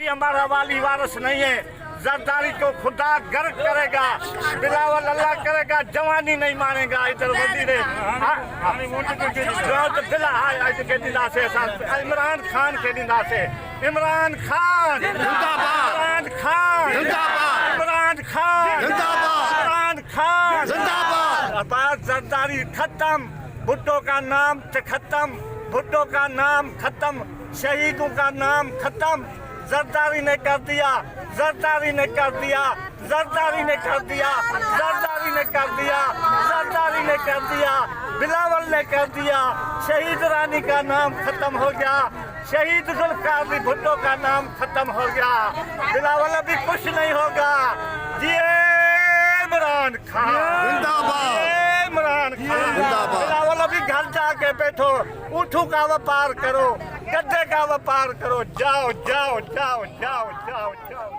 भी हमारा वाली वारिस नहीं है। जरदारी को खुदा गर्क करेगा, बिलावल अल्लाह करेगा, जवानी नहीं मानेगा। इधर वजीरे इमरान खान के दिंदा से इमरान खान जिंदाबाद, इमरान खान जिंदाबाद, इमरान खान जिंदाबाद, इमरान खान जिंदाबाद। अब्बास जरदारी खत्म, भुट्टो का नाम खत्म, भुट्टो का नाम खत्म, शहीदों का नाम खत्म। जरदारी ने कर दिया, जरदारी ने कर दिया, जरदारी ने कर दिया, जरदारी ने कर दिया, जरदारी ने कर दिया, बिलावल ने कर दिया। शहीद रानी का नाम खत्म हो गया, शहीद जुल्फकार भुट्टो का नाम खत्म हो गया। बिलावल अभी कुछ नहीं होगा। ये इमरान खान जिंदाबाद, इमरान खान जिंदाबाद। बिलावल अभी घर जाके बैठो, ऊँटों का व्यापार करो, गद्दे का व्यापार करो, जाओ जाओ जाओ जाओ जाओ जाओ।